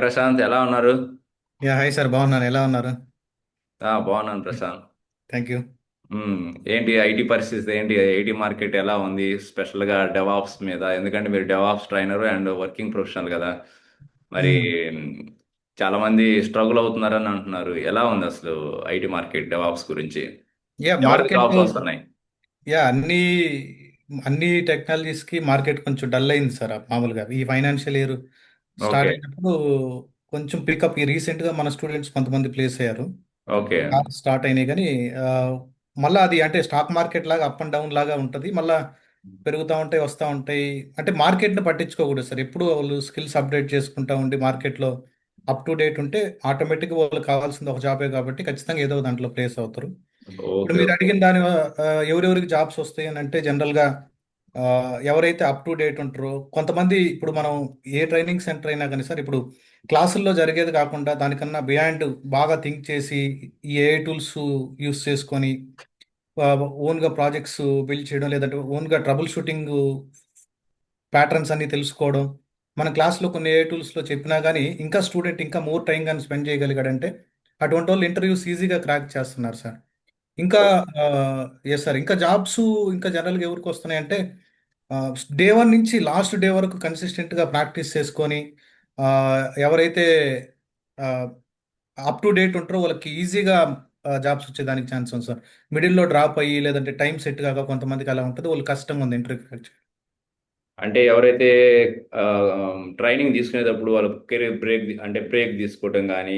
ప్రశాంత్ ఎలా ఉన్నారు? Hi sir, బాగున్నాను. ఎలా ఉన్నారు? బాగున్నాను ప్రశాంత్. Thank you. మ్, ఏంటి ఐటీ పరిస్థితి ఏంటి? ఐటీ మార్కెట్ ఎలా ఉంది? స్పెషల్గా డెవాప్స్ మీద, ఎందుకంటే మీరు DevOps trainer and working professional కదా. మరి మ్, చాలా మంది స్ట్రగుల్ అవుతున్నారని అంటున్నారు. ఎలా ఉంది అసలు ఐటీ మార్కెట్ డెవాప్స్ గురించి? ఎవరికి మార్కెట్. జాబ్స్ వస్తున్నాయి? అన్ని అన్ని టెక్నాలజీస్ కి మార్కెట్ కొంచెం డల్ అయింది సార్. మామూలుగా ఈ ఫైనాన్షియల్ ఇయర్ స్టార్ట్ ఓకే. అయినప్పుడు కొంచెం పికప్. ఈ రీసెంట్ గా మన స్టూడెంట్స్ కొంతమంది ప్లేస్ అయ్యారు. ఓకే. స్టార్ట్ అయినాయి కానీ ఆ, మళ్ళా అది అంటే స్టాక్ మార్కెట్ లాగా అప్ అండ్ డౌన్ లాగా ఉంటుంది. మళ్ళా పెరుగుతూ ఉంటాయి, వస్తూ ఉంటాయి. అంటే మార్కెట్ని పట్టించుకోకూడదు సార్. ఎప్పుడు వాళ్ళు స్కిల్స్ అప్డేట్ చేసుకుంటా ఉండి మార్కెట్లో అప్ టు డేట్ ఉంటే ఆటోమేటిక్గా వాళ్ళు కావాల్సింది ఒక జాబే కాబట్టి ఖచ్చితంగా ఏదో దాంట్లో ప్లేస్ అవుతారు. ఇప్పుడు ఓకే. మీరు ఓకే. అడిగిన దాని ఎవరెవరికి జాబ్స్ వస్తాయి అని అంటే జనరల్గా ఆ, ఎవరైతే అప్ టు డేట్ ఉంటారో కొంతమంది. ఇప్పుడు మనం ఏ ట్రైనింగ్ సెంటర్ అయినా కానీ సార్, ఇప్పుడు క్లాసుల్లో జరిగేది కాకుండా దానికన్నా బియాండ్ బాగా థింక్ చేసి ఈ ఏఐ టూల్స్ యూస్ చేసుకొని ఓన్గా ప్రాజెక్ట్స్ బిల్డ్ చేయడం, లేదంటే ఓన్గా ట్రబుల్ షూటింగ్ ప్యాటర్న్స్ అన్ని తెలుసుకోవడం. మన క్లాస్లో కొన్ని ఏఐ టూల్స్లో చెప్పినా కానీ ఇంకా స్టూడెంట్ ఇంకా మోర్ టైం కానీ స్పెండ్ చేయగలిగాడంటే అటువంటి వాళ్ళు ఇంటర్వ్యూస్ ఈజీగా క్రాక్ చేస్తున్నారు సార్. ఇంకా ఎస్ సార్, ఇంకా జాబ్స్ ఇంకా జనరల్గా ఎవరికి వస్తున్నాయంటే డే వన్ నుంచి లాస్ట్ డే వరకు కన్సిస్టెంట్గా ప్రాక్టీస్ చేసుకొని ఆ, ఎవరైతే అప్ టు డేట్ ఉంటారో వాళ్ళకి ఈజీగా జాబ్స్ వచ్చేదానికి ఛాన్స్ ఉంది సార్. మిడిల్లో డ్రాప్ అయ్యి లేదంటే టైం సెట్ కాక కొంతమందికి అలా ఉంటుంది. వాళ్ళు కష్టంగా ఉంది ఇంటర్వ్యూ క్రాక్ చేయడం. అంటే ఎవరైతే ట్రైనింగ్ తీసుకునేటప్పుడు వాళ్ళు కెరీర్ బ్రేక్ అంటే బ్రేక్ తీసుకోవటం కానీ,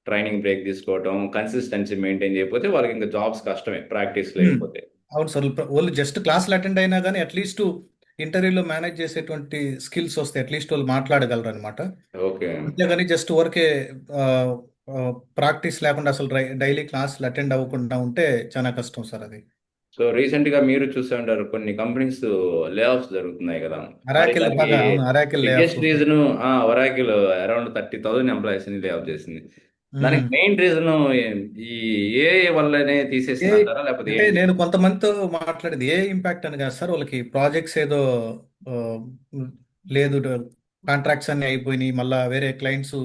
ట్రైనింగ్ బ్రేక్ తీసుకోవటం, కన్సిస్టెన్సీ మెయింటైన్ చేయకపోతే వాళ్ళకి ఇంకా జాబ్స్ కష్టమే ప్రాక్టీస్ హ్మ్. లేకపోతే. అవును సార్. వాళ్ళు జస్ట్ క్లాసులు అటెండ్ అయినా కానీ అట్లీస్ట్ ఇంటర్వ్యూలో మేనేజ్ చేసేటువంటి స్కిల్స్ వస్తాయి. అట్లీస్ట్ వాళ్ళు మాట్లాడగలరు అనమాట. ఓకే. అంతేగాని జస్ట్ ఊరికే ప్రాక్టీస్ లేకుండా అసలు డైలీ క్లాసులు అటెండ్ అవ్వకుండా ఉంటే చాలా కష్టం సార్ అది. సో రీసెంట్గా మీరు చూసే ఉంటారు కొన్ని కంపెనీస్ లే ఆఫ్స్ జరుగుతున్నాయి కదా. మరి అరాకిల్ దానికి బాగా, అవును, Oracle lay off. Biggest reason Oracle around 30,000 ఎంప్లాయీస్ని లే ఆఫ్ చేసింది. దానికి మెయిన్ రీజన్ ఈ ఏఐ వల్లనే ఏ తీసేసింది అంటారా, లేకపోతే అంటే ఏంటి? నేను కొంతమందితో మాట్లాడేది ఏ ఇంపాక్ట్ అని కాదు సార్. వాళ్ళకి ప్రాజెక్ట్స్ ఏదో ఆ, లేదు, కాంట్రాక్ట్స్ అన్ని అయిపోయినాయి. మళ్ళా వేరే క్లయింట్స్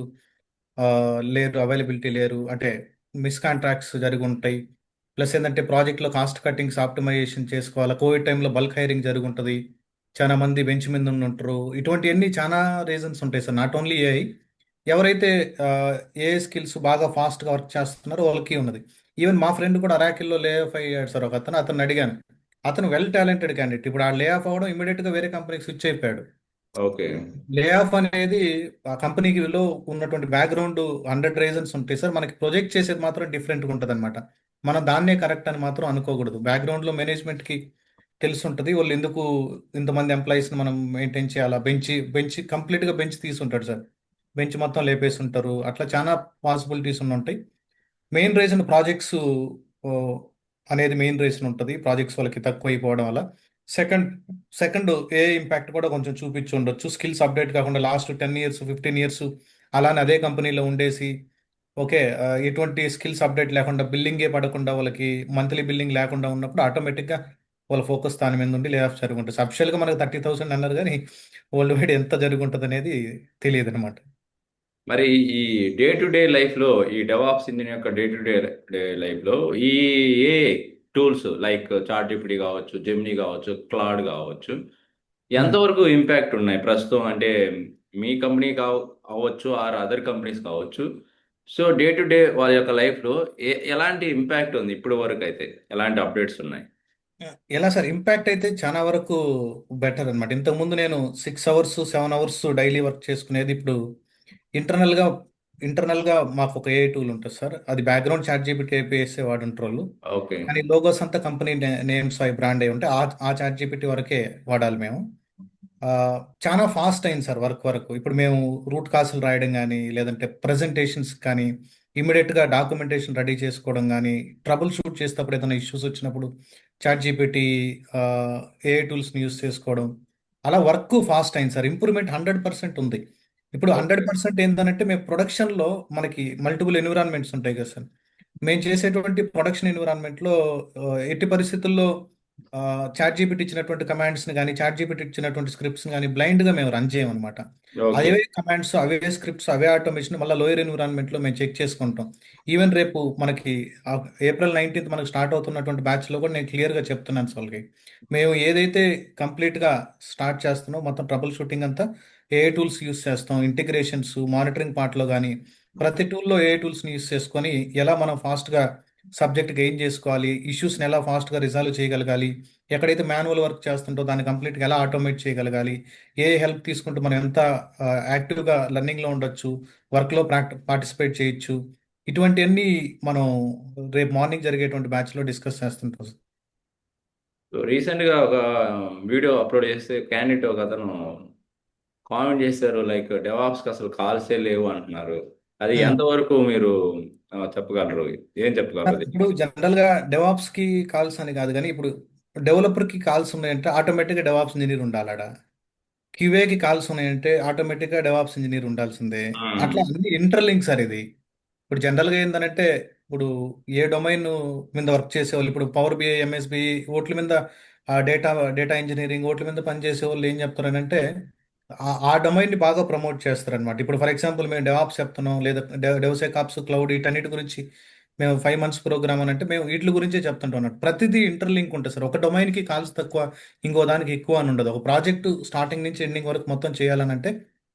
లేరు, అవైలబిలిటీ లేరు, అంటే మిస్ కాంట్రాక్ట్స్ జరిగి ఉంటాయి. ప్లస్ ఏంటంటే ప్రాజెక్ట్లో కాస్ట్ కట్టింగ్స్ ఆప్టిమైజేషన్ చేసుకోవాలి. కోవిడ్ టైంలో బల్క్ హైరింగ్ జరిగి ఉంటుంది. చాలా మంది బెంచ్ మీద ఉంటారు. ఇటువంటివన్నీ చాలా రీజన్స్ ఉంటాయి సార్. Not only AI. ఎవరైతే ఏఐ స్కిల్స్ బాగా ఫాస్ట్గా వర్క్ చేస్తున్నారో వాళ్ళకి ఉన్నది. ఈవెన్ మా ఫ్రెండ్ కూడా అరాకిల్లో లే ఆఫ్ అయ్యాడు సార్. ఒక అతను అడిగాను. అతను వెల్ టాలెంటెడ్ క్యాండిడేట్. ఇప్పుడు ఆ లే ఆఫ్ అవ్వడం ఇమీడియట్గా వేరే కంపెనీకి స్విచ్ అయిపోయాడు. ఓకే. లే ఆఫ్ అనేది ఆ కంపెనీకి లో ఉన్నటువంటి బ్యాక్గ్రౌండ్ 100 రీజన్స్ ఉంటాయి సార్. మనకి ప్రొజెక్ట్ చేసేది మాత్రం డిఫరెంట్గా ఉంటుంది అనమాట. మనం దాన్నే కరెక్ట్ అని మాత్రం అనుకోకూడదు. బ్యాక్గ్రౌండ్లో మేనేజ్మెంట్కి తెలిసి ఉంటుంది వాళ్ళు ఎందుకు ఇంతమంది ఎంప్లాయీస్ని మనం మెయింటైన్ చేయాలా. బెంచ్ కంప్లీట్గా బెంచ్ తీసుంటాడు సార్. బెంచ్ మొత్తం లేపేసి ఉంటారు. అట్లా చాలా పాసిబిలిటీస్ ఉంటాయి. మెయిన్ రీజన్ ప్రాజెక్ట్స్ అనేది మెయిన్ రీజన్ ఉంటుంది. ప్రాజెక్ట్స్ వాళ్ళకి తక్కువ అయిపోవడం వల్ల. సెకండ్ సెకండ్ ఏ ఇంపాక్ట్ కూడా కొంచెం చూపించి ఉండొచ్చు. స్కిల్స్ అప్డేట్ కాకుండా లాస్ట్ 10 ఇయర్స్ 15 ఇయర్స్ అలానే అదే కంపెనీలో ఉండేసి ఓకే, ఎటువంటి స్కిల్స్ అప్డేట్ లేకుండా బిల్లింగే పడకుండా వాళ్ళకి మంత్లీ బిల్లింగ్ లేకుండా ఉన్నప్పుడు ఆటోమేటిక్గా వాళ్ళ ఫోకస్ దాని మీద ఉండి లే ఆఫ్ జరుగుంటుంది. అఫిషియల్గా మనకు 30,000 అన్నారు కానీ వరల్డ్ వైడ్ ఎంత జరుగుంటుంది అనేది తెలియదు అనమాట. మరి ఈ డే టు డే లైఫ్లో, ఈ డెవాప్స్ ఇంజిన్ యొక్క డే టు డే లైఫ్లో ఈ ఏ టూల్స్ లైక్ చాట్ జిపిటి కావచ్చు, జెమినీ కావచ్చు, క్లాడ్ కావచ్చు, ఎంతవరకు ఇంపాక్ట్ ఉన్నాయి ప్రస్తుతం? అంటే మీ కంపెనీ అవ్వచ్చు ఆర్ అదర్ కంపెనీస్ కావచ్చు. సో డే టు డే వాళ్ళ యొక్క లైఫ్లో ఎలాంటి ఇంపాక్ట్ ఉంది ఇప్పుడు వరకు అయితే? ఎలాంటి అప్డేట్స్ ఉన్నాయి? ఎలా సార్, ఇంపాక్ట్ అయితే చాలా వరకు బెటర్ అనమాట. ఇంతకుముందు నేను 6 అవర్స్ 7 అవర్స్ డైలీ వర్క్ చేసుకునేది ఇప్పుడు ఇంటర్నల్గా ఇంటర్నల్గా మాకు ఒక ఏఐ టూల్ ఉంటుంది సార్. అది బ్యాక్గ్రౌండ్ చాట్ జీపీటీ ఏపీఎస్ వాడుంటారు వాళ్ళు. ఓకే. కానీ లోగోస్ అంతా కంపెనీ నేమ్స్ అవి బ్రాండ్ అయి ఉంటే ఆ చాట్ జీపీటీ వరకే వాడాలి మేము. ఆ, చాలా ఫాస్ట్ అయింది సార్ వర్క్ వరకు. ఇప్పుడు మేము రూట్ కాసులు రాయడం కానీ లేదంటే ప్రజెంటేషన్స్ కానీ ఇమీడియట్గా డాక్యుమెంటేషన్ రెడీ చేసుకోవడం కానీ ట్రబుల్ షూట్ చేసేటప్పుడు ఏదైనా ఇష్యూస్ వచ్చినప్పుడు చాట్ జీపీటీ ఏఐ టూల్స్ని యూస్ చేసుకోవడం అలా వర్క్ ఫాస్ట్ అయింది సార్. ఇంప్రూవ్మెంట్ 100% ఉంది. ఇప్పుడు హండ్రెడ్ ఓకే. పర్సెంట్ ఏంటంటే మేము ప్రొడక్షన్లో మనకి మల్టిపుల్ ఎన్విరాన్మెంట్స్ ఉంటాయి కదా సార్. మేము చేసేటువంటి ప్రొడక్షన్ ఎన్విరాన్మెంట్లో ఎట్టి పరిస్థితుల్లో చాట్ జీపీటీ ఇచ్చినటువంటి కమాండ్స్ని కానీ చాట్ జీపీటీ ఇచ్చినటువంటి స్క్రిప్ట్స్ని కానీ బ్లైండ్గా మేము రన్ చేయమన్నమాట. ఓకే. అవే కమాండ్స్, అవే స్క్రిప్ట్స్, అవే ఆటోమేషన్ మళ్ళీ లోయర్ ఎన్విరాన్మెంట్లో మేము చెక్ చేసుకుంటాం. ఈవెన్ రేపు మనకి ఏప్రిల్ 19th మనకు స్టార్ట్ అవుతున్నటువంటి బ్యాచ్లో కూడా నేను క్లియర్గా చెప్తున్నాను సార్ వాళ్ళకి. మేము ఏదైతే కంప్లీట్గా స్టార్ట్ చేస్తున్నామో మొత్తం ట్రబుల్ షూటింగ్ అంతా ఏ టూల్స్ యూస్ చేస్తాం, ఇంటిగ్రేషన్స్, మానిటరింగ్ పార్ట్లో కానీ ప్రతి టూల్లో ఏ టూల్స్ని యూస్ చేసుకొని ఎలా మనం ఫాస్ట్గా సబ్జెక్ట్ గెయిన్ చేసుకోవాలి, ఇష్యూస్ని ఎలా ఫాస్ట్గా రిజాల్వ్ చేయగలగాలి, ఎక్కడైతే మాన్యువల్ వర్క్ చేస్తుంటో దాన్ని కంప్లీట్గా ఎలా ఆటోమేట్ చేయగలగాలి, ఏ హెల్ప్ తీసుకుంటూ మనం ఎంత యాక్టివ్గా లెర్నింగ్లో ఉండొచ్చు, వర్క్లో పార్టిసిపేట్ చేయొచ్చు, ఇటువంటివన్నీ మనం రేపు మార్నింగ్ జరిగేటువంటి బ్యాచ్లో డిస్కస్ చేస్తుంటాం. రీసెంట్గా ఒక వీడియో అప్లోడ్ చేస్తే క్యాండిడేట్ ఒక అతను కామెంట్ చేశారు, లైక్ డెవాప్స్కి అసలు కాల్సే లేవు అంటున్నారు. అది ఉమ్. ఎంతవరకు మీరు చెప్పగలరు? ఏం చెప్పగలరు సార్, అది? ఇప్పుడు జనరల్గా డెవాప్స్కి కాల్స్ అని కాదు కానీ ఇప్పుడు డెవలపర్కి కాల్స్ ఉన్నాయంటే ఆటోమేటిక్గా డెవాప్స్ ఇంజనీర్ ఉండాలడా, క్యూఏకి కాల్స్ ఉన్నాయంటే ఆటోమేటిక్గా డెవాప్స్ ఇంజనీర్ ఉండాల్సిందే. మ్మ్. అట్లా అన్ని ఇంటర్లింక్ సార్ ఇది. ఇప్పుడు జనరల్గా ఏంటంటే ఇప్పుడు ఏ డొమైన్ మీద వర్క్ చేసేవాళ్ళు ఇప్పుడు పవర్ బిఐ, ఎంఎస్బి ఓట్ల మీద డేటా డేటా ఇంజనీరింగ్ ఓట్ల మీద పనిచేసే వాళ్ళు ఏం చెప్తారనంటే ఆ డొమైన్ని బాగా ప్రమోట్ చేస్తారనమాట. ఇప్పుడు ఫర్ ఎగ్జాంపుల్ మేము డెవాప్స్ చెప్తున్నాం లేదా డెవసెకాప్స్, క్లౌడ్ వీటన్నిటి గురించి మేము 5 months ప్రోగ్రామ్ అని అంటే మేము వీటి గురించే చెప్తుంటాం అన్నట్టు. ప్రతిదీ ఇంటర్లింక్ ఉంటుంది సార్. ఒక డొమైన్కి కాల్స్ తక్కువ, ఇంకో దానికి ఎక్కువ అని ఉండదు. ఒక ప్రాజెక్టు స్టార్టింగ్ నుంచి ఎండింగ్ వరకు మొత్తం చేయాలని అంటే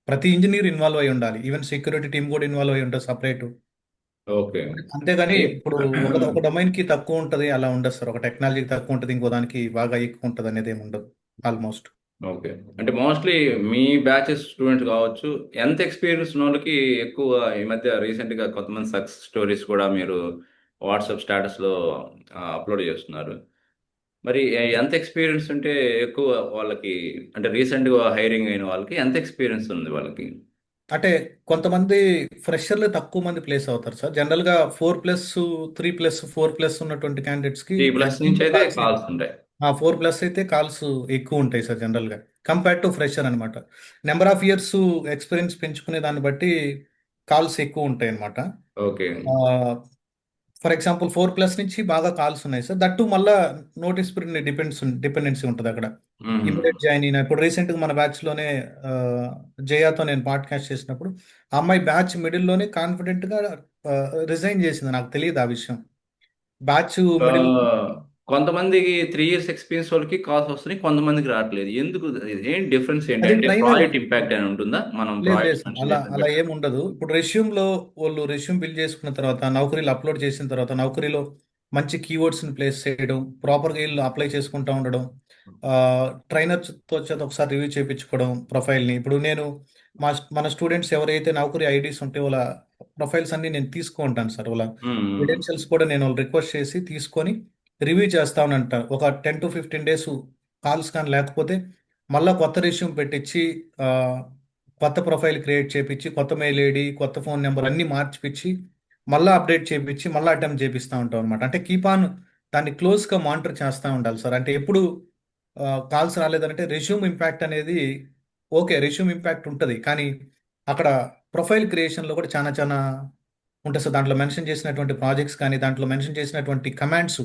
ప్రతి ఇంజనీర్ ఇన్వాల్వ్ అయి ఉండాలి. ఈవెన్ సెక్యూరిటీ టీం కూడా ఇన్వాల్వ్ అయి ఉంటుంది సపరేట్. ఓకే. అంతేగాని ఇప్పుడు ఒక డొమైన్ కి తక్కువ ఉంటది అలా ఉండదు సార్. ఒక టెక్నాలజీకి తక్కువ ఉంటది, ఇంకో దానికి బాగా ఎక్కువ ఉంటది అనేది ఏమి ఉండదు ఆల్మోస్ట్. ఓకే. అంటే మోస్ట్లీ మీ బ్యాచెస్ స్టూడెంట్స్ కావచ్చు, ఎంత ఎక్స్పీరియన్స్ ఉన్న వాళ్ళకి ఎక్కువ ఈ మధ్య రీసెంట్గా కొంతమంది సక్సెస్ స్టోరీస్ కూడా మీరు వాట్సాప్ స్టేటస్లో అప్లోడ్ చేస్తున్నారు. మరి ఎంత ఎక్స్పీరియన్స్ ఉంటే ఎక్కువ వాళ్ళకి, అంటే రీసెంట్గా హైరింగ్ అయిన వాళ్ళకి ఎంత ఎక్స్పీరియన్స్ ఉంది వాళ్ళకి? అంటే కొంతమంది ఫ్రెషర్లు తక్కువ మంది ప్లేస్ అవుతారు సార్. జనరల్ గా 4+, 3+, 4+ ఉన్నటువంటి క్యాండిడేట్స్ కి 3+ నుంచి అయితే కాల్స్ కాల్స్ ఉంటాయి. 4+ అయితే కాల్స్ ఎక్కువ ఉంటాయి సార్ జనరల్ గా కంపేర్ టు ఫ్రెషర్ అనమాట. నెంబర్ ఆఫ్ ఇయర్స్ ఎక్స్పీరియన్స్ పెంచుకునే దాన్ని బట్టి కాల్స్ ఎక్కువ ఉంటాయి అనమాట. ఓకే. ఫర్ ఎగ్జాంపుల్ 4+ నుంచి బాగా కాల్స్ ఉన్నాయి సార్. దట్టు మళ్ళా నోటీస్ పీరియడ్ డిపెండెన్సీ ఉంటుంది అక్కడ. మ్మ్. ఇమీడియట్ జాయిన్ అయిన ఇప్పుడు రీసెంట్గా మన బ్యాచ్లోనే జయాతో నేను పాడ్కాస్ట్ చేసినప్పుడు ఆ అమ్మాయి బ్యాచ్ మిడిల్లోనే కాన్ఫిడెంట్గా రిజైన్ చేసింది. నాకు తెలియదు ఆ విషయం. బ్యాచ్ ఆ, మిడిల్ కొంతమందికి 3 years ఎక్స్పీరియన్స్ వాళ్ళకి కాల్స్ వస్తున్నాయి, కొంతమందికి రావట్లేదు. ఎందుకు? ఏం డిఫరెన్స్ ఏంటి? అది అంటే ట్రైనర్. ప్రాజెక్ట్ ఇంపాక్ట్ అని ఉంటుందా, మనం లేదు లేదు ప్రాజెక్ట్స్ సార్, మెన్షన్ అలా చేసిన అలా బట్టి? ఏమి ఉండదు. ఇప్పుడు రెష్యూమ్లో వాళ్ళు రెష్యూమ్ బిల్డ్ చేసుకున్న తర్వాత నౌకరీలో అప్లోడ్ చేసిన తర్వాత నౌకరీలో మంచి కీవర్డ్స్ని ప్లేస్ చేయడం, ప్రాపర్గా వీళ్ళు అప్లై చేసుకుంటూ ఉండడం, ట్రైనర్తో చేత ఒకసారి రివ్యూ చేయించుకోవడం ప్రొఫైల్ని. ఇప్పుడు నేను మన స్టూడెంట్స్ ఎవరైతే నౌకరీ ఐడీస్ ఉంటే వాళ్ళ ప్రొఫైల్స్ అన్ని నేను తీసుకుంటాను సార్. వాళ్ళ మ్మ్. క్రెడెన్షియల్స్ కూడా నేను వాళ్ళు రిక్వెస్ట్ చేసి తీసుకొని రివ్యూ చేస్తానంట. ఒక 10 to 15 days కాల్స్ కానీ లేకపోతే మళ్ళీ కొత్త రెష్యూమ్ పెట్టించి ఆ, కొత్త ప్రొఫైల్ క్రియేట్ చేపించి కొత్త మెయిల్ ఐడి, కొత్త ఫోన్ నెంబర్ అన్ని మార్చిపించి మళ్ళీ అప్డేట్ చేపించి మళ్ళీ అటెంప్ట్ చేపిస్తూ ఉంటాం అనమాట. అంటే కీప్ ఆన్ దాన్ని క్లోజ్గా మానిటర్ చేస్తూ ఉండాలి సార్. అంటే ఎప్పుడు కాల్స్ రాలేదంటే రెజ్యూమ్ ఇంపాక్ట్ అనేది ఓకే, రెజ్యూమ్ ఇంపాక్ట్ ఉంటుంది కానీ అక్కడ ప్రొఫైల్ క్రియేషన్లో కూడా చాలా చాలా ఉంటుంది సార్. దాంట్లో మెన్షన్ చేసినటువంటి ప్రాజెక్ట్స్ కానీ దాంట్లో మెన్షన్ చేసినటువంటి కమాండ్స్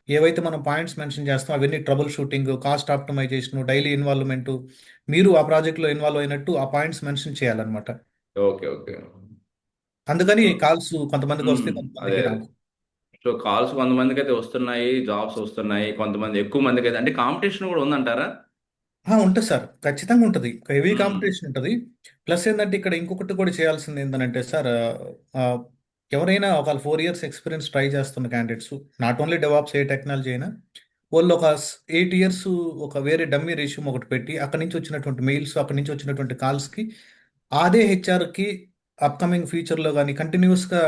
ఏవైతే మనం పాయింట్స్ మెన్షన్ చేస్తాం అవన్నీ troubleshooting, cost optimisation, daily involvement, మీరు ఆ ప్రాజెక్ట్లో ఇన్వాల్వ్ అయినట్టు ఆ పాయింట్స్ మెన్షన్ చేయాలన్నమాట. ఓకే. ఓకే. అందుకని సో కాల్స్ కొంతమందికి వస్తే అదే కొంతమందికి రావు. సో కాల్స్ కొంతమందికి అయితే వస్తున్నాయి, జాబ్స్ వస్తున్నాయి, కొంతమంది ఎక్కువ మందికి అయితే, అంటే కాంపిటీషన్ కూడా ఉందంటారా? ఉంటుంది సార్, ఖచ్చితంగా ఉంటుంది. హెవీ మ్మ్. కాంపిటీషన్ ఉంటుంది. ప్లస్ ఏంటంటే ఇక్కడ ఇంకొకటి కూడా చేయాల్సింది ఏంటంటే సార్, ఆ, ఎవరైనా ఒక 4 years ఎక్స్పీరియన్స్ ట్రై చేస్తున్న candidates, not only DevOps A technology అయినా, వాళ్ళు ఒక 8 years ఒక వేరే డమ్మీ రెష్యూమ్ ఒకటి పెట్టి అక్కడి నుంచి వచ్చినటువంటి మెయిల్స్, అక్కడి నుంచి వచ్చినటువంటి కాల్స్కి అదే హెచ్ఆర్కి అప్కమింగ్ ఫ్యూచర్లో కానీ కంటిన్యూస్గా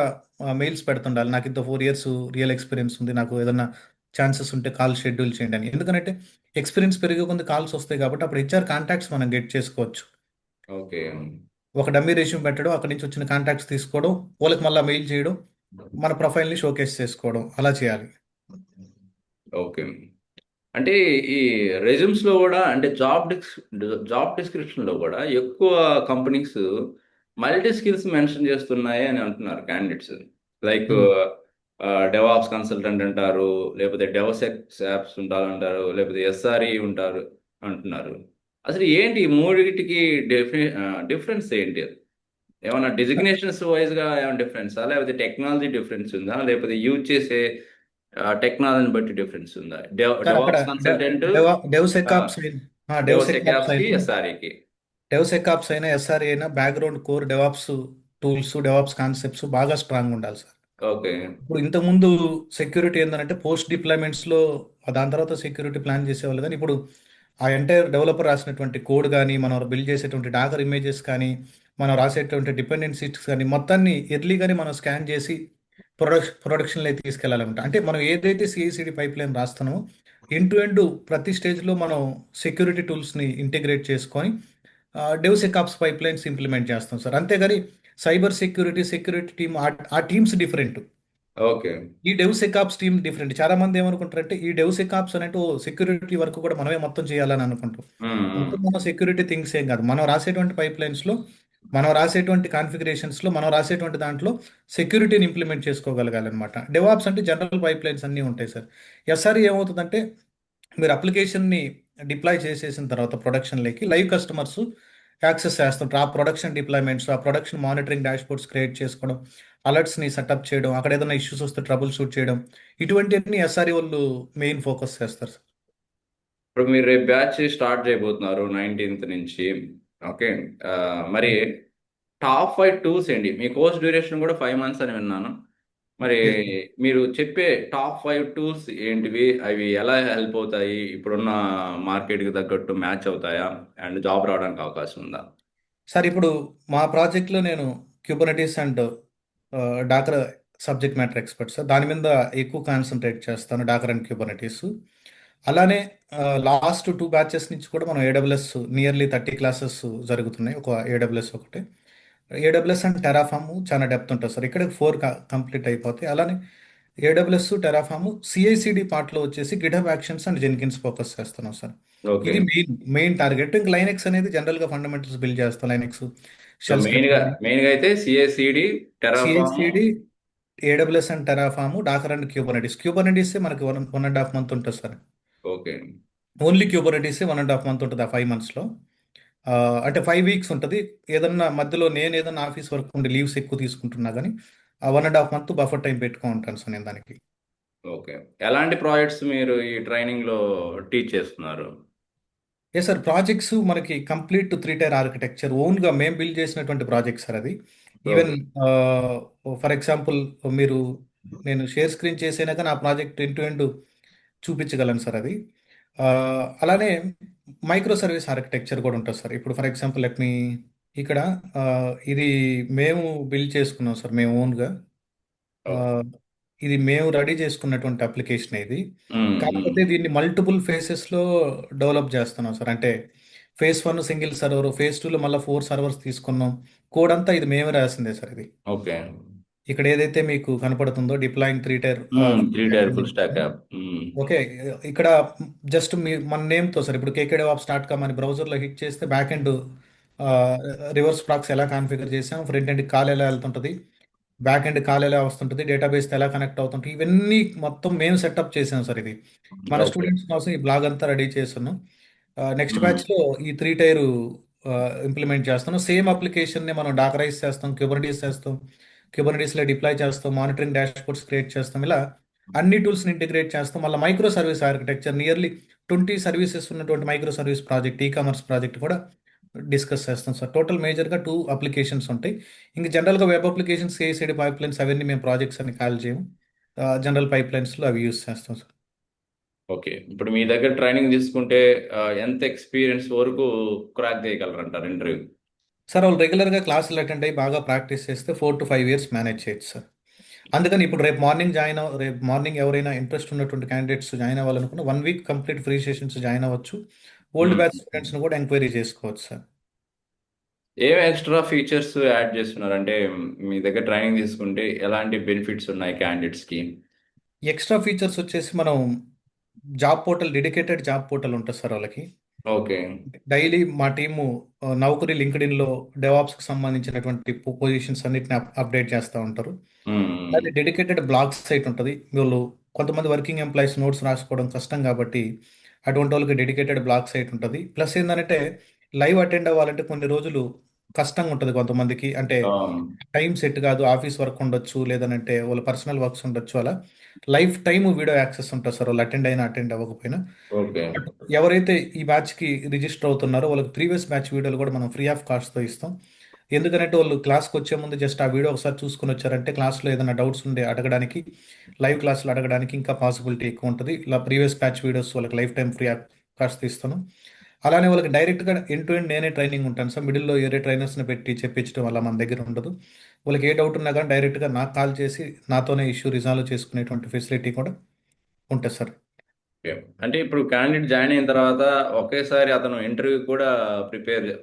మెయిల్స్ పెడుతుండాలి. నాకు ఇంత 4 years రియల్ ఎక్స్పీరియన్స్ ఉంది, నాకు ఏదైనా ఛాన్సెస్ ఉంటే కాల్ షెడ్యూల్ చేయండి అని. ఎందుకంటే ఎక్స్పీరియన్స్ పెరిగే కొంది కాల్స్ వస్తాయి కాబట్టి అప్పుడు హెచ్ఆర్ కాంటాక్ట్స్ మనం గెట్ చేసుకోవచ్చు. ఓకే. ఒక డమ్మీ రెజ్యూమ్ పెట్టడం, అక్కడి నుంచి వచ్చిన కాంటాక్ట్స్ తీసుకోవడం, వాళ్ళకి మళ్ళీ మెయిల్ చేయడం, మన ప్రొఫైల్ని షోకేస్ చేసుకోవడం, అలా చేయాలి. ఓకే. అంటే ఈ రెజ్యూమ్స్ లో కూడా, అంటే జాబ్ డిస్క్రిప్షన్ లో కూడా ఎక్కువ కంపెనీస్ మల్టీ స్కిల్స్ మెన్షన్ చేస్తున్నాయి అని అంటున్నారు క్యాండిడేట్స్. లైక్ ఉమ్. డెవాప్స్ కన్సల్టెంట్ అంటారు, లేకపోతే డెవసెక్స్ యాప్స్ ఉంటారంటారు, లేకపోతే ఎస్ఆర్ఈ ఉంటారు అంటున్నారు. అసలు ఏంటి ఈ మూడింటికి డిఫరెన్స్ ఏంటి? ఏమన్నా డిజిగ్నేషన్స్ వైజ్గా ఏమైనా డిఫరెన్సా, లేకపోతే టెక్నాలజీ డిఫరెన్స్ ఉందా, లేకపోతే యూజ్ చేసే టెక్నాలజీని బట్టి డిఫరెన్స్ ఉందా? సార్ అక్కడ డెవాప్స్ కన్సల్టెంట్ డెవ్సెకాప్స్ డెవసెక్ డెవ్సెకాప్స్ యాప్స్కి, అయినా ఎస్ఆర్ఈకి. డెవ్సెకాప్స్ అయినా ఎస్ఆర్ఏ అయినా background core DevOps tools DevOps concepts బాగా స్ట్రాంగ్ ఉండాలి సార్. ఓకే. ఇప్పుడు ఇంతకుముందు సెక్యూరిటీ ఏంటంటే పోస్ట్ డిప్లాయ్మెంట్స్లో దాని తర్వాత సెక్యూరిటీ ప్లాన్ చేసేవాళ్ళు, కానీ ఇప్పుడు ఆ ఎంటైర్ డెవలపర్ రాసినటువంటి కోడ్ కానీ మనం బిల్డ్ చేసేటువంటి డాకర్ ఇమేజెస్ కానీ మనం రాసేటువంటి డిపెండెన్సీస్ కానీ మొత్తాన్ని ఎర్లీగానే మనం స్కాన్ చేసి ప్రొడక్షన్లో తీసుకెళ్లాలన్నమాట. అంటే మనం ఏదైతే సిఐసిడి పైప్ లైన్ రాస్తున్నామో ఎండ్ టు ఎండ్ ప్రతి స్టేజ్లో మనం సెక్యూరిటీ టూల్స్ని ఇంటిగ్రేట్ చేసుకొని డెవ్సెకాప్స్ పైప్ లైన్స్ ఇంప్లిమెంట్ చేస్తాం సార్. అంతేగాని సైబర్ సెక్యూరిటీ టీమ్ ఆ టీమ్స్ డిఫరెంట్, ఓకే. ఈ డెవ్సెకాప్స్ టీమ్ డిఫరెంట్. చాలా మంది ఏమనుకుంటారంటే ఈ డెవ్సెకాప్స్ అనేటు సెక్యూరిటీ వర్క్ కూడా మనమే మొత్తం చేయాలని అనుకుంటాం. మొత్తం మన సెక్యూరిటీ థింగ్స్ ఏం కాదు. మనం రాసేటువంటి పైప్ లైన్స్లో, మనం రాసేటువంటి కాన్ఫిగరేషన్స్లో, మనం రాసేటువంటి దాంట్లో సెక్యూరిటీని ఇంప్లిమెంట్ చేసుకోగలగాలన్నమాట. డెవాప్స్ అంటే జనరల్ పైప్ లైన్స్ అన్నీ ఉంటాయి సార్. ఎస్ఆర్ఈ ఏమవుతుందంటే మీరు అప్లికేషన్ని డిప్లాయ్ చేసేసిన తర్వాత ప్రొడక్షన్లోకి లైవ్ కస్టమర్స్ యాక్సెస్ చేస్తుంటారు. ఆ ప్రొడక్షన్ డిప్లాయ్మెంట్స్, ఆ ప్రొడక్షన్ మానిటరింగ్ డాష్బోర్డ్స్ క్రియేట్ చేసుకోవడం, అలర్ట్స్ని సెటప్ చేయడం, అక్కడ ఏదైనా ఇష్యూస్ వస్తే ట్రబుల్ షూట్ చేయడం, ఇటువంటివన్నీ ఎస్ఆర్ఈ వాళ్ళు మెయిన్ ఫోకస్ చేస్తారు సార్. ఇప్పుడు మీరు రేపు బ్యాచ్ స్టార్ట్ చేయబోతున్నారు 19th నుంచి. ఓకే. మరి టాప్ 5 టూల్స్ ఏంటి? మీ కోర్స్ డ్యూరేషన్ కూడా 5 మంత్స్ అని విన్నాను. మరి Yes. మీరు చెప్పే టాప్ 5 టూల్స్ ఏంటివి? అవి ఎలా హెల్ప్ అవుతాయి? ఇప్పుడున్న మార్కెట్కి తగ్గట్టు మ్యాచ్ అవుతాయా? అండ్ జాబ్ రావడానికి అవకాశం ఉందా? సార్ ఇప్పుడు మా ప్రాజెక్ట్లో నేను Kubernetes and Docker subject matter expert sir. దాని మీద ఎక్కువ కాన్సన్ట్రేట్ చేస్తాను, డాకర్ అండ్ క్యూబర్నెటీస్. అలానే లాస్ట్ 2 బ్యాచెస్ నుంచి కూడా మనం ఏడబ్ల్యూఎస్ నియర్లీ 30 క్లాసెస్ జరుగుతున్నాయి. ఒక ఏడబ్ల్యూఎస్ ఒకటి, ఏడబ్ల్యూఎస్ అండ్ టెరాఫామ్ చాలా డెప్త్ ఉంటుంది సార్. ఇక్కడ 4 కంప్లీట్ అయిపోతాయి. అలానే ఏడబ్ల్యూఎస్ టెరాఫామ్ సిఐసిడి పార్ట్లో వచ్చేసి GitHub actions and Jenkins focus చేస్తున్నాం సార్. ఓకే. ఇది మెయిన్ మెయిన్ టార్గెట్. ఇంకా లైనెక్స్ అనేది జనరల్గా ఫండమెంటల్స్ బిల్డ్ చేస్తాం. లైనెక్స్ సో షెల్ మెయిన్గా స్క్రిప్టింగ్, మెయిన్గా అయితే CICD, Terraform. CICD, AWS and Terraform, Docker and Kubernetes మనకి 1.5 మంత్ ఉంటుంది sir. Okay. Only Kubernetes 1.5 month ఉంటుంది ఆ 5 మంత్స్లో. అంటే 5 వీక్స్ ఉంటుంది. ఏదన్నా మధ్యలో నేను ఏదన్నా ఆఫీస్ వర్క్ ఉండి లీవ్స్ ఎక్కువ తీసుకుంటున్నా కానీ ఆ 1.5 మంత్ బఫర్ టైం పెట్టుకో ఉంటాను సార్ నేను దానికి. ఓకే. ఎలాంటి ప్రాజెక్ట్స్ మీరు ఈ ట్రైనింగ్లో టీచ్ చేస్తున్నారు? ఏ సార్ ప్రాజెక్ట్స్ మనకి కంప్లీట్ 3 టైర్ ఆర్కిటెక్చర్ ఓన్గా మేము బిల్డ్ చేసినటువంటి ప్రాజెక్ట్ సార్ అది. Even okay. ఫర్ ఎగ్జాంపుల్ మీరు, నేను షేర్ స్క్రీన్ చేసైనా కానీ ఆ ప్రాజెక్ట్ ఎండ్ టు ఎండ్ చూపించగలను సార్ అది. ఆ, అలానే మైక్రో సర్వీస్ ఆర్కిటెక్చర్ కూడా ఉంటుంది సార్. ఇప్పుడు ఫర్ ఎగ్జాంపుల్ లెట్ మీ ఇక్కడ ఆ, ఇది మేము బిల్డ్ చేసుకున్నాం సార్ మేము ఓన్గా. ఓ. ఇది మేము రెడీ చేసుకున్నటువంటి అప్లికేషన్ ఇది. మ్మ్, మ్మ్. కాకపోతే దీన్ని మల్టిపుల్ ఫేసెస్లో డెవలప్ చేస్తున్నాం సార్. అంటే ఫేజ్ 1 సింగిల్ సర్వర్, ఫేజ్ 2లో మళ్ళీ 4 సర్వర్స్ తీసుకున్నాం. కోడ్ అంతా ఇది మేమే రాసిందే సార్ ఇది. ఓకే. ఇక్కడ ఏదైతే మీకు కనపడుతుందో deploying 3 tier, 3 tier full stack app. Okay. ఇక్కడ జస్ట్ మీ మన నేమ్తో సార్, ఇప్పుడు కేకే డెవాప్ స్టార్ట్ కామ్ అని బ్రౌజర్లో హిట్ చేస్తే బ్యాక్ ఎండ్ రివర్స్ ప్రాక్స్ ఎలా కాన్ఫిగర్ చేసాం, ఫ్రంట్ ఎండ్ కాల్ ఎలా వెళ్తుంటుంది, బ్యాక్ ఎండ్ కాల్ ఎలా వస్తుంటుంది, డేటాబేస్తో ఎలా కనెక్ట్ అవుతుంటుంది, ఇవన్నీ మొత్తం మేము సెటప్ చేసాం సార్ ఇది. మన ఓకే. స్టూడెంట్స్ కోసం ఈ బ్లాగ్ అంతా రెడీ చేస్తున్నాం. Next hmm. బ్యాచ్లో ఈ 3 టైర్ ఇంప్లిమెంట్ చేస్తున్నాం. సేమ్ అప్లికేషన్ని మనం డాకరైజ్ చేస్తాం, క్యూబర్నెటీస్ చేస్తాం, క్యూబర్నెటీస్లో డిప్లాయ్ చేస్తాం, మానిటరింగ్ డాష్బోర్డ్స్ క్రియేట్ చేస్తాం. ఇలా అన్ని టూల్స్ని ఇంటిగ్రేట్ చేస్తాం. మళ్ళీ micro service architecture nearly 20 services ఉన్నటువంటి micro service project, ecommerce project కూడా డిస్కస్ చేస్తాం సార్. టోటల్ మేజర్గా 2 అప్లికేషన్స్ ఉంటాయి. ఇంక జనరల్గా web applications, CICD pipelines అవన్నీ మేము ప్రాజెక్ట్స్ అని కాల్ చేయము. జనరల్ పైప్ లైన్స్లో అవి యూస్ చేస్తాం సార్. ఓకే. ఇప్పుడు మీ దగ్గర ట్రైనింగ్ తీసుకుంటే ఎంత ఎక్స్పీరియన్స్ వరకు క్రాక్ చేయగలరంటారు ఇంటర్వ్యూ? సార్ వాళ్ళు రెగ్యులర్గా క్లాసులు అటెండ్ అయ్యి బాగా ప్రాక్టీస్ చేస్తే 4 to 5 years మేనేజ్ చేయొచ్చు సార్. అందుకని ఇప్పుడు రేపు మార్నింగ్ ఎవరైనా ఇంట్రెస్ట్ ఉన్నటువంటి క్యాండిడేట్స్ జాయిన్ అవ్వాలనుకున్న 1 week complete free sessions join అవ్వచ్చు. ఓల్డ్ బ్యాచ్ స్టూడెంట్స్ని కూడా ఎంక్వైరీ చేసుకోవచ్చు సార్. ఏం ఎక్స్ట్రా ఫీచర్స్ యాడ్ చేస్తున్నారు? అంటే మీ దగ్గర ట్రైనింగ్ తీసుకుంటే ఎలాంటి బెనిఫిట్స్ ఉన్నాయి క్యాండిడేట్స్కి? ఎక్స్ట్రా ఫీచర్స్ వచ్చేసి మనం job portal, dedicated job portal ఉంటుంది సార్ వాళ్ళకి. ఓకే. డైలీ మా టీము నౌకరీ లింక్డ్ఇన్లో డెవాప్స్కి సంబంధించినటువంటి పొజిషన్స్ అన్నిటిని అప్డేట్ చేస్తూ ఉంటారు. హ్మ్. అది డెడికేటెడ్ బ్లాగ్ సైట్ ఉంటుంది. వీళ్ళు కొంతమంది వర్కింగ్ ఎంప్లాయీస్ నోట్స్ రాసుకోవడం కష్టం కాబట్టి అటువంటి వాళ్ళకి డెడికేటెడ్ బ్లాగ్ సైట్ ఉంటుంది. ప్లస్ ఏంటంటే లైవ్ అటెండ్ అవ్వాలంటే కొన్ని రోజులు కష్టంగా ఉంటుంది కొంతమందికి. అంటే అవును. టైం సెట్ కాదు, ఆఫీస్ వర్క్ ఉండొచ్చు, లేదనంటే వాళ్ళ పర్సనల్ వర్క్స్ ఉండొచ్చు. అలా లైఫ్ టైం వీడియో యాక్సెస్ ఉంటుంది సార్, వాళ్ళు అటెండ్ అయినా అటెండ్ అవ్వకపోయినా. ఓకే. బట్ ఎవరైతే ఈ బ్యాచ్కి రిజిస్టర్ అవుతున్నారో వాళ్ళకి ప్రీవియస్ బ్యాచ్ వీడియోలు కూడా మనం ఫ్రీ ఆఫ్ కాస్ట్తో ఇస్తాం. ఎందుకంటే వాళ్ళు క్లాస్కి వచ్చే ముందు జస్ట్ ఆ వీడియో ఒకసారి చూసుకుని వచ్చారంటే క్లాస్లో ఏదైనా డౌట్స్ ఉండే అడగడానికి, లైవ్ క్లాస్లో అడగడానికి ఇంకా పాసిబిలిటీ ఎక్కువ ఉంటుంది. ఇలా ప్రీవియస్ బ్యాచ్ వీడియోస్ వాళ్ళకి life time free of cost ఇస్తాను. అలానే వాళ్ళకి డైరెక్ట్గా ఎండ్ టు ఎండ్ నేనే ట్రైనింగ్ ఉంటాను సార్. మిడిల్లో వేరే ట్రైనర్స్ని పెట్టి చెప్పించడం వల్ల మన దగ్గర ఉండదు. వాళ్ళకి ఏ డౌట్ ఉన్నా కానీ డైరెక్ట్గా నాకు కాల్ చేసి నాతోనే ఇష్యూ రిజాల్వ్ చేసుకునేటువంటి ఫెసిలిటీ కూడా ఉంటుంది సార్. ఓకే. అంటే ఇప్పుడు క్యాండిడేట్ జాయిన్ అయిన తర్వాత ఒకేసారి అతను ఇంటర్వ్యూ కూడా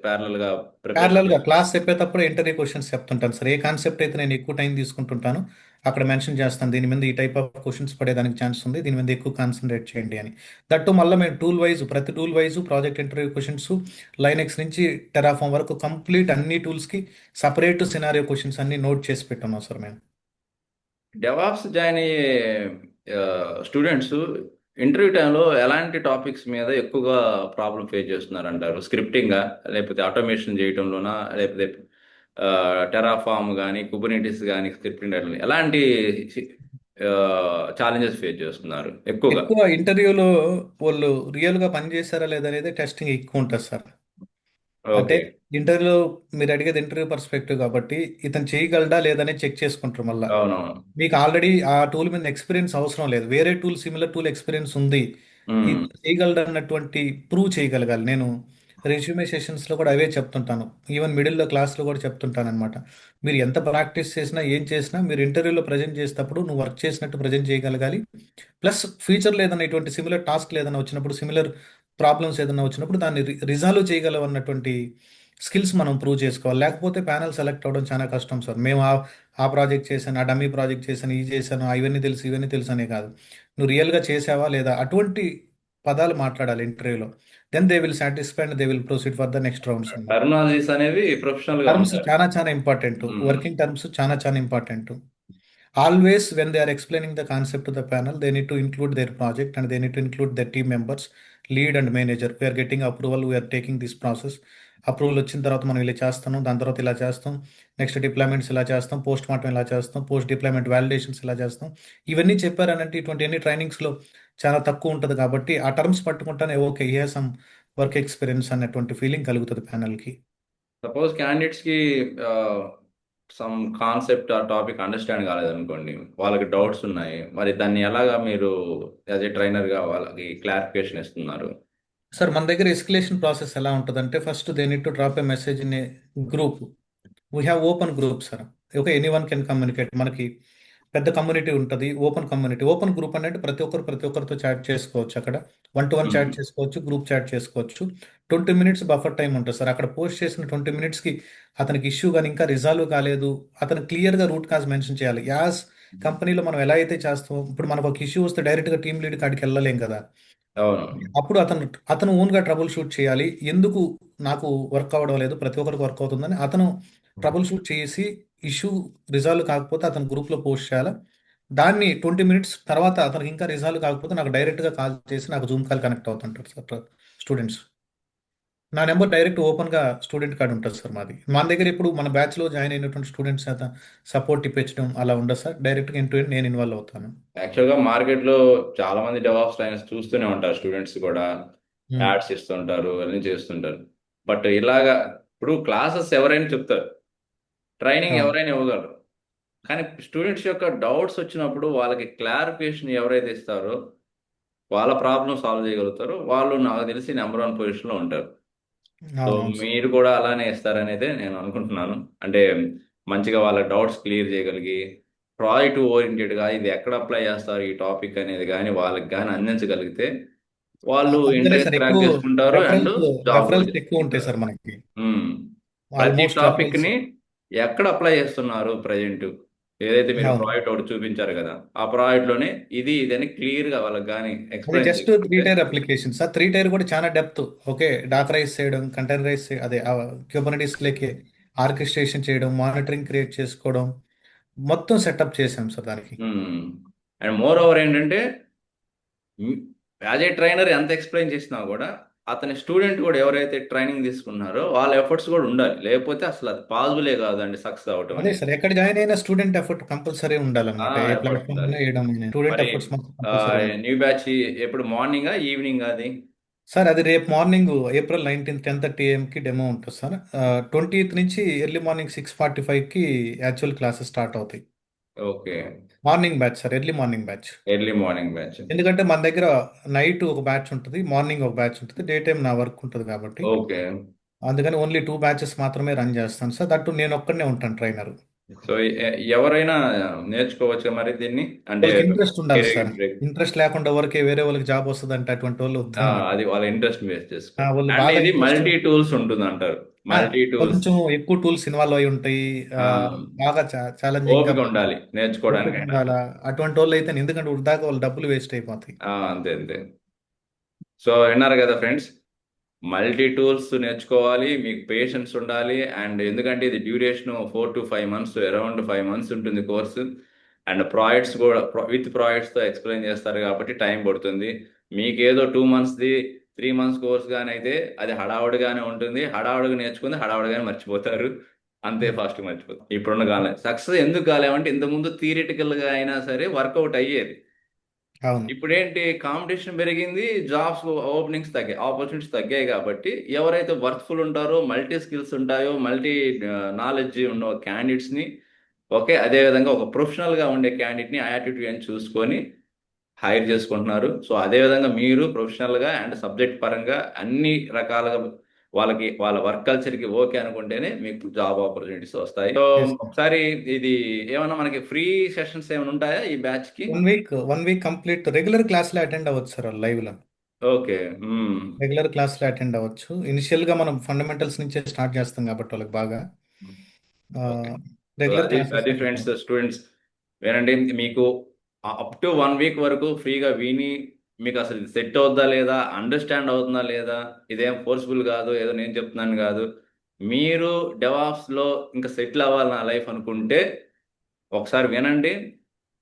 ప్యారలల్ గా ప్రిపేర్ ప్యారలల్గా చేస్తారు. క్లాస్ చెప్పేటప్పుడు ఇంటర్వ్యూ క్వశ్చన్స్ చెప్తుంటాను సార్. ఏ కాన్సెప్ట్ అయితే నేను ఎక్కువ టైం తీసుకుంటుంటాను అక్కడ మెన్షన్ చేస్తాను, దీని మీద ఈ టైప్ ఆఫ్ క్వశ్చన్స్ పడేదానికి ఛాన్స్ ఉంది, దీని మీద ఎక్కువ కాన్సన్ట్రేట్ చేయండి అని. దట్టు మళ్ళీ మేము టూల్ వైజ్, ప్రతి tool wise project interview questions Linux నుంచి టెరాఫామ్ వరకు కంప్లీట్ అన్ని టూల్స్కి సపరేట్ సినారియో క్వశ్చన్స్ అన్ని నోట్ చేసి పెట్టున్నాం సార్ మేము. డెవాప్స్ జాయిన్ అయ్యే స్టూడెంట్స్ ఇంటర్వ్యూ టైంలో ఎలాంటి టాపిక్స్ మీద ఎక్కువగా ప్రాబ్లం ఫేస్ చేస్తున్నారు అంటారు? స్క్రిప్టింగా, లేకపోతే ఆటోమేషన్ చేయటంలోనా, లేకపోతే టెరాఫామ్ కానీ కుబర్నెటిస్ కానీ స్క్రిప్టింగ్ ఎలాంటి ఛాలెంజెస్ ఫేస్ చేస్తున్నారు ఎక్కువగా? ఎక్కువ ఇంటర్వ్యూలో వాళ్ళు రియల్గా పని చేశారా లేదా అనేది టెస్టింగ్ ఎక్కువ ఉంటుంది సార్. అంటే ఓకే. ఇంటర్వ్యూలో మీరు అడిగేది ఇంటర్వ్యూ పర్స్పెక్టివ్ కాబట్టి ఇతను చేయగలడా లేదని చెక్ చేసుకుంటారు మళ్ళీ. అవునవును. మీకు ఆల్రెడీ ఆ టూల్ మీద ఎక్స్పీరియన్స్ అవసరం లేదు, వేరే టూల్ సిమిలర్ టూల్ ఎక్స్పీరియన్స్ ఉంది, మ్మ్. ఇది చేయగలడు అన్నటువంటి ప్రూవ్ చేయగలగాలి. నేను రెజ్యూమే సెషన్స్లో కూడా అవే చెప్తుంటాను, ఈవెన్ మిడిల్లో క్లాస్లో కూడా చెప్తుంటాను అనమాట. మీరు ఎంత ప్రాక్టీస్ చేసినా ఏం చేసినా మీరు ఇంటర్వ్యూలో ప్రజెంట్ చేసేటప్పుడు నువ్వు వర్క్ చేసినట్టు ప్రజెంట్ చేయగలగాలి. ప్లస్ ఫ్యూచర్లో ఏదైనా ఇటువంటి సిమిలర్ టాస్క్ ఏదైనా వచ్చినప్పుడు, సిమిలర్ ప్రాబ్లమ్స్ ఏదైనా వచ్చినప్పుడు దాన్ని రిజాల్వ్ చేయగలం అన్నటువంటి స్కిల్స్ మనం ప్రూవ్ చేసుకోవాలి. లేకపోతే ప్యానల్ సెలెక్ట్ అవ్వడం చాలా కష్టం సార్. మేము ఆ ప్రాజెక్ట్ చేశాను, ఆ డమ్మీ ప్రాజెక్ట్ చేశాను, ఇది చేశాను, ఇవన్నీ తెలుసు ఇవన్నీ తెలుసు అనే కాదు, నువ్వు రియల్గా చేసావా లేదా అటువంటి పదాలు మాట్లాడాలి ఇంటర్వ్యూలో. Then they will satisfy and they will proceed for the next rounds అన్నమాట. టెర్మినాలజీస్ అనేవి ప్రొఫెషనల్ గా టర్మ్స్ ఉండాలి. చాలా చాలా ఇంపార్టెంట్, మ్మ్. వర్కింగ్ టర్మ్స్ చాలా చాలా important. Always, when they are explaining the concept to the panel, they need to include their project and they need to include their team members, lead and manager. We are getting approval, we are taking this process. Approval వచ్చిన తర్వాత మనం ఇలా చేస్తాము, దాని తర్వాత ఇలా చేస్తాం, next deployments ఇలా చేస్తాం, పోస్ట్ మార్టం ఇలా చేస్తాం, పోస్ట్ డిప్లాయ్మెంట్ వ్యాలిడేషన్స్ ఇలా చేస్తాం. ఇవన్నీ చెప్పారనంటే ఇటువంటి అన్ని ట్రైనింగ్స్లో చాలా తక్కువ ఉంటుంది కాబట్టి ఆ టర్మ్స్ పట్టుకుంటానే okay he has some work experience అన్నటువంటి ఫీలింగ్ కలుగుతుంది ప్యానల్కి. సపోజ్ క్యాండిడేట్స్ కి సమ్ కాన్సెప్ట్ ఆ టాపిక్ అండర్స్టాండ్ కాలేదనుకోండి, వాళ్ళకి డౌట్స్ ఉన్నాయి, మరి దాన్ని ఎలాగా మీరు యాజ్ ఏ ట్రైనర్ గా వాళ్ళకి క్లారిఫికేషన్ ఇస్తున్నారు? సార్ మన దగ్గర ఎస్కలేషన్ ప్రాసెస్ ఎలా ఉంటుందంటే first they need to drop a message in a group. We have open group sir. Okay, any one can communicate. మనకి పెద్ద కమ్యూనిటీ ఉంటుంది, ఓపెన్ కమ్యూనిటీ. ఓపెన్ గ్రూప్ అంటే ప్రతి ఒక్కరితో చాట్ చేసుకోవచ్చు. అక్కడ వన్ టు వన్ చాట్ చేసుకోవచ్చు, గ్రూప్ చాట్ చేసుకోవచ్చు. 20 minutes బఫర్ టైం ఉంటుంది సార్. అక్కడ పోస్ట్ చేసిన 20 minutesకి అతనికి ఇష్యూ కానీ ఇంకా రిజాల్వ్ కాలేదు, అతను క్లియర్గా రూట్ కాజ్ మెన్షన్ చేయాలి. యాజ్ కంపెనీలో మనం ఎలా అయితే చేస్తామో, ఇప్పుడు మనకు ఒక ఇష్యూ వస్తే డైరెక్ట్గా టీమ్ లీడ్ కాడికి వెళ్ళలేం కదా. అవును. అప్పుడు అతను ఓన్గా ట్రబుల్ షూట్ చేయాలి. ఎందుకు నాకు వర్క్ అవ్వడం లేదు, ప్రతి ఒక్కరికి వర్క్ అవుతుందని అతను ట్రబుల్ షూట్ చేసి ఇష్యూ రిజాల్వ్ కాకపోతే అతను గ్రూప్లో పోస్ట్ చేయాలి. దాన్ని 20 minutes తర్వాత అతనికి ఇంకా రిజాల్వ్ కాకపోతే నాకు డైరెక్ట్గా కాల్ చేసి నాకు జూమ్ కాల్ కనెక్ట్ అవుతుంటారు సార్ స్టూడెంట్స్. నా నెంబర్ డైరెక్ట్ ఓపెన్గా స్టూడెంట్ కార్డ్ ఉంటుంది సార్ మాది. మన దగ్గర ఇప్పుడు మన బ్యాచ్లో జాయిన్ అయినటువంటి స్టూడెంట్స్ సపోర్ట్ ఇప్పించడం అలా ఉండదు సార్. డైరెక్ట్గా ఎండ్ టు ఎండ్ నేను ఇన్వాల్వ్ అవుతాను. యాక్చువల్గా మార్కెట్లో చాలా మంది డెవాప్స్ ట్రైనర్స్ చూస్తూనే ఉంటారు, స్టూడెంట్స్ కూడా ఉమ్. యాడ్స్ ఇస్తుంటారు, అన్నీ చేస్తుంటారు. బట్ ఇలాగా ఇప్పుడు క్లాసెస్ ఎవరైనా చెప్తారు, ట్రైనింగ్ అవును. ఎవరైనా ఇవ్వగలరు, కానీ స్టూడెంట్స్ యొక్క డౌట్స్ వచ్చినప్పుడు వాళ్ళకి క్లారిఫికేషన్ ఎవరైతే ఇస్తారో, వాళ్ళ ప్రాబ్లం సాల్వ్ చేయగలుగుతారో వాళ్ళు నాకు తెలిసి నెంబర్ వన్ పొజిషన్లో ఉంటారు. సో అవునవును సార్. మీరు కూడా అలానే ఇస్తారనేదే నేను అనుకుంటున్నాను. అంటే మంచిగా వాళ్ళ డౌట్స్ క్లియర్ చేయగలిగి, ప్రాజెక్ట్ ఓరియంటెడ్గా ఇది ఎక్కడ అప్లై చేస్తారు ఈ టాపిక్ అనేది కానీ వాళ్ళకి కానీ అందించగలిగితే వాళ్ళు అందుకనే ఇంటర్వ్యూ సార్ ఎక్కువ క్రాక్ చేసుకుంటారు అండ్ రెఫరల్స్ జాబ్ కూడా రెఫరల్స్ ఎక్కువ ఉంటాయి చేసుకుంటారు. సార్ మనకి. మ్మ్. ప్రతి ఆల్మోస్ట్ రెఫరల్స్. టాపిక్ని ఎక్కడ అప్లై చేస్తున్నారు ప్రజెంట్, ఏదైతే మీరు అవును. ప్రాజెక్ట్ ఒకటి చూపించారు కదా, ఆ ప్రాజెక్ట్ లోనే ఇది ఇదని క్లియర్ గా వాళ్ళకి కానీ అది ఎక్స్ప్లెయిన్ జస్ట్ త్రీ చేసుకుంటే. Tier application sir. Three tier కూడా చాలా డెప్త్. ఓకే, డాకరైజ్ చేయడం, కంటైనరైజ్ అదే క్యూబర్నెటిస్ లేకి ఆర్కెస్ట్రేషన్ చేయడం, మానిటరింగ్ క్రియేట్ చేసుకోవడం, మొత్తం సెటప్ చేసాం సార్ దానికి. అండ్ మోర్ ఓవర్ ఏంటంటే, యాజ్ ఏ ట్రైనర్ ఎంత ఎక్స్ప్లెయిన్ చేసినా కూడా అతని స్టూడెంట్ కూడా ఎవరైతే ట్రైనింగ్ తీసుకున్నారో వాళ్ళ ఎఫర్ట్స్ కూడా ఉండాలి, లేకపోతే అసలు అది పాసిబులే కాదండి సక్సెస్ అవ్వటం అదే అనేది. సార్, ఎక్కడ జాయిన్ అయినా స్టూడెంట్ ఎఫర్ట్ కంపల్సరీ ఉండాలన్నమాట. ఏ ఎఫర్ట్స్ ప్లాట్ఫామ్ ఉండాలి. అయినా వేయడం అయినా స్టూడెంట్ మరి ఎఫర్ట్స్ మాత్రం కంపల్సరీ ఉండాలి. న్యూ బ్యాచ్ ఎప్పుడు మార్నింగా ఈవినింగ్ అది? సార్ అది రేపు morning April 19th 10:30 AM demo ఉంటుంది సార్. 20th నుంచి ఎర్లీ మార్నింగ్ 6:45కి యాక్చువల్ క్లాసెస్ స్టార్ట్ అవుతాయి. Okay. Morning batch sir, early morning batch. Early morning batch. ఎందుకంటే మన దగ్గర నైట్ ఒక బ్యాచ్ ఉంటుంది, మార్నింగ్ ఒక బ్యాచ్ ఉంటుంది, డే టైం నా వర్క్ ఉంటుంది కాబట్టి ఓకే. అందుకని ఓన్లీ 2 బ్యాచెస్ మాత్రమే రన్ చేస్తాను సార్. దట్టు నేను ఒక్కడనే ఉంటాను ట్రైనర్. సో ఎవరైనా నేర్చుకోవచ్చు మరి దీన్ని, అంటే వాళ్ళకి ఇంట్రెస్ట్ ఉండాలి కెరీర్ సార్. బ్రేక్. ఇంట్రెస్ట్ లేకుండా ఎవరికి వేరే వాళ్ళకి జాబ్ వస్తుంది అంటే అటువంటి వాళ్ళు వద్దు అన్నమాట. అది వాళ్ళ ఇంట్రెస్ట్ బేస్ చేసుకోవాలి. వాళ్ళు అండ్ బాగా ఇది ఇంట్రెస్ట్, మల్టీ టూల్స్ ఉంటుంది అంటారు. Multi tools. కొంచెం ఎక్కువ టూల్స్ ఇన్వాల్వ్ అయి ఉంటాయి. ఆ, బాగా ఛాలెంజింగ్ గా, ఓపిక ఉండాలి ఓపిక నేర్చుకోవడానికైనా. ఉండాలా. అటువంటి వాళ్ళు అయితే ఎందుకంటే వృధాగా వాళ్ళు డబ్బులు వేస్ట్ అయిపోతాయి. అంతే అంతే. సో విన్నారు కదా ఫ్రెండ్స్, మల్టీ టూల్స్ నేర్చుకోవాలి, మీకు పేషెన్స్ ఉండాలి. అండ్ ఎందుకంటే ఇది duration 4 to 5 months, around 5 months ఉంటుంది కోర్సు. అండ్ ప్రాజెక్ట్స్ కూడా విత్ ప్రాజెక్ట్స్తో ఎక్స్ప్లెయిన్ చేస్తారు కాబట్టి టైం పడుతుంది. మీకు ఏదో 2 monthsది 3 months కోర్స్ కానీ అయితే అది హడావుడిగానే ఉంటుంది. హడావుడిగా నేర్చుకుంది హడావుడిగానే మర్చిపోతారు. అంతే ఫాస్ట్గా మర్చిపోతారు. ఇప్పుడున్న కాలే సక్సెస్ ఎందుకు కాలేమంటే ఇంతకుముందు థియరిటికల్గా అయినా సరే వర్కౌట్ అయ్యేది. అవును. ఇప్పుడేంటి, కాంపిటీషన్ పెరిగింది, జాబ్స్ ఓపెనింగ్స్ తగ్గాయి, ఆపర్చునిటీస్ తగ్గాయి కాబట్టి ఎవరైతే వర్క్ఫుల్ ఉంటారో, మల్టీ స్కిల్స్ ఉంటాయో, మల్టీ నాలెడ్జ్ ఉన్న క్యాండిడేట్స్ని, ఓకే, అదేవిధంగా ఒక ప్రొఫెషనల్గా ఉండే క్యాండిడేట్ని యాటిట్యూడ్ అని చూసుకొని హైర్ చేసుకుంటున్నారు. సో అదేవిధంగా మీరు ప్రొఫెషనల్గా అండ్ సబ్జెక్ట్ పరంగా అన్ని రకాలుగా వాళ్ళకి వాళ్ళ వర్క్ కల్చర్కి ఓకే అనుకుంటేనే మీకు జాబ్ ఆపర్చునిటీస్ వస్తాయి. So yes sir. ఒకసారి ఇది ఏమన్నా మనకి ఫ్రీ సెషన్స్ ఏమైనా ఉంటాయా ఈ బ్యాచ్కి? 1 వీక్ కంప్లీట్ రెగ్యులర్ క్లాస్లో అటెండ్ అవ్వచ్చు సార్, లైవ్ లో. ఓకే. రెగ్యులర్ క్లాస్లో అటెండ్ అవ్వచ్చు. ఇనిషియల్ గా మనం ఫండమెంటల్స్ నుంచే స్టార్ట్ చేస్తాం కాబట్టి వాళ్ళకి బాగా ఓకే. సో రెగ్యులర్ అది క్లాసెస్ అది అటెండ్ ఫ్రెండ్స్, అవ్వచ్చు. స్టూడెంట్స్ వినండి. మీకు అప్ టు 1 వీక్ వరకు ఫ్రీగా విని మీకు అసలు ఇది సెట్ అవుద్దా లేదా, అండర్స్టాండ్ అవుతుందా లేదా, ఇదేం ఫోర్స్ఫుల్ కాదు, ఏదో నేను చెప్తున్నాను కాదు. మీరు డెవాప్స్లో ఇంకా సెటిల్ అవ్వాలి నా లైఫ్ అనుకుంటే ఒకసారి వినండి.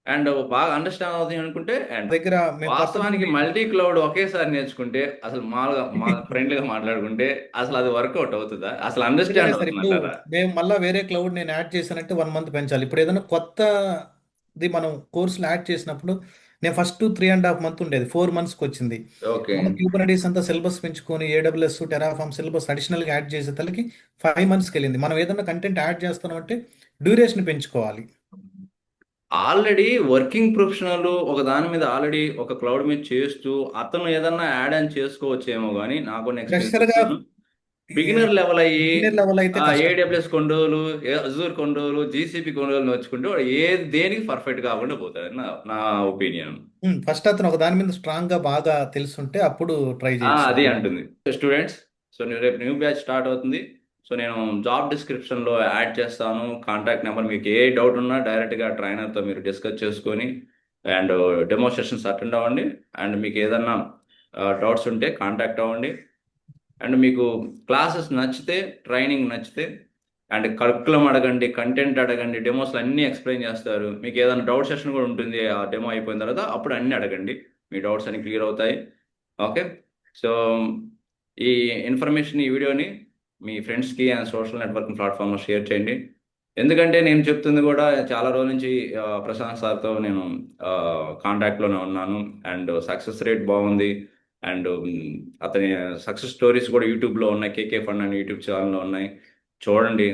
అండ్ బాగా అండర్స్టాండ్ అవుతుంది అనుకుంటే, అండ్ దగ్గర మేము కొత్త వాస్తవానికి మంది. మల్టీ క్లౌడ్ ఒకేసారి నేర్చుకుంటే అసలు మామూలుగా మా ఫ్రెండ్లీగా మాట్లాడుకుంటే అసలు అది వర్కౌట్ అవుతుందా, అసలు ఎందుకంటే అండర్స్టాండ్ సార్ ఇప్పుడు అవుతుందంటారా? మేము మళ్ళీ వేరే క్లౌడ్ నేను యాడ్ చేశానంటే 1 మంత్ పెంచాలి. ఇప్పుడు ఏదైనా కొత్తది మనం కోర్సులో యాడ్ చేసినప్పుడు నేను ఫస్ట్ 3.5 months ఉండేది, 4 monthsకి వచ్చింది. ఓకే. మన క్యూబర్నెటిస్ అంతా సిలబస్ పెంచుకొని ఏడబ్ల్యూఎస్ టెరాఫామ్ సిలబస్ అడిషనల్గా యాడ్ చేసే తలకి 5 monthsకి వెళ్ళింది. మనం ఏదైనా కంటెంట్ యాడ్ చేస్తున్నాం అంటే డ్యూరేషన్ పెంచుకోవాలి. ఆల్రెడీ వర్కింగ్ ప్రొఫెషనల్ ఒక దాని మీద ఆల్రెడీ ఒక క్లౌడ్ మీద చేస్తూ అతను ఏదన్నా యాడ్ ఆన్ చేసుకోవచ్చేమో, కానీ నాకున్న ఎక్స్పీరియన్స్ ఫ్రెషర్గా చెప్తున్నాను. బిగినర్ లెవెల్ అయ్యి బిగినర్ లెవెల్ అయితే కష్టం. ఏడబ్ల్యూఎస్ కొన్ని రోజులు, అజూర్ కొన్ని రోజులు, జీసీపీ కొన్ని రోజులు నేర్చుకుంటే వాడు దేనికి పర్ఫెక్ట్ కాకుండా పోతాడు నా నా ఒపీనియన్. ఫస్ట్ అతను ఒక దాని మీద స్ట్రాంగ్ గా బాగా తెలుసుంటే అప్పుడు ట్రై చేయొచ్చు సార్ అది అలా. అంటుంది. స్టూడెంట్స్, సో రేపు న్యూ బ్యాచ్ స్టార్ట్ అవుతుంది. సో నేను జాబ్ డిస్క్రిప్షన్లో యాడ్ చేస్తాను కాంటాక్ట్ నెంబర్. మీకు ఏ డౌట్ ఉన్నా డైరెక్ట్గా ట్రైనర్తో మీరు డిస్కస్ చేసుకొని అండ్ డెమో సెషన్స్ అటెండ్ అవ్వండి. అండ్ మీకు ఏదన్నా డౌట్స్ ఉంటే కాంటాక్ట్ అవ్వండి. అండ్ మీకు క్లాసెస్ నచ్చితే, ట్రైనింగ్ నచ్చితే, అండ్ కరికులం అడగండి, కంటెంట్ అడగండి, డెమోస్లో అన్నీ ఎక్స్ప్లెయిన్ చేస్తారు. మీకు ఏదైనా డౌట్ సెషన్ కూడా ఉంటుంది ఆ డెమో అయిపోయిన తర్వాత, అప్పుడు అన్నీ అడగండి, మీ డౌట్స్ అన్ని క్లియర్ అవుతాయి. ఓకే. సో ఈ ఇన్ఫర్మేషన్, ఈ వీడియోని మీ ఫ్రెండ్స్కి అండ్ సోషల్ నెట్వర్కింగ్ ప్లాట్ఫామ్లో షేర్ చేయండి. ఎందుకంటే నేను చెప్తుంది కూడా చాలా రోజుల నుంచి ప్రశాంత్ సార్తో నేను కాంటాక్ట్లోనే ఉన్నాను. అండ్ సక్సెస్ రేట్ బాగుంది. అండ్ అతని సక్సెస్ స్టోరీస్ కూడా యూట్యూబ్లో ఉన్నాయి, కేకే ఫండ్ అని యూట్యూబ్ ఛానల్లో ఉన్నాయి, చూడండి.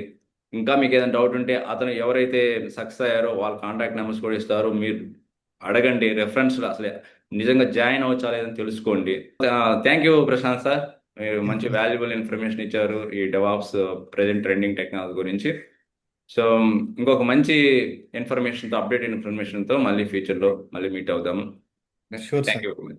ఇంకా మీకు ఏదైనా డౌట్ ఉంటే అతను ఎవరైతే సక్సెస్ అయ్యారో వాళ్ళ కాంటాక్ట్ నెంబర్స్ కూడా ఇస్తారు, మీరు అడగండి. రెఫరెన్స్లో అసలు నిజంగా జాయిన్ అవ్వచ్చా లేదని తెలుసుకోండి. థ్యాంక్ యూ ప్రశాంత్ సార్, మీరు మంచి వాల్యుబుల్ ఇన్ఫర్మేషన్ ఇచ్చారు ఈ డెవాప్స్ ప్రెజెంట్ ట్రెండింగ్ టెక్నాలజీ గురించి. సో ఇంకొక మంచి ఇన్ఫర్మేషన్తో, అప్డేట్ ఇన్ఫర్మేషన్తో మళ్ళీ ఫ్యూచర్లో మళ్ళీ మీట్ అవుదాము. Sure thank sir. యూ.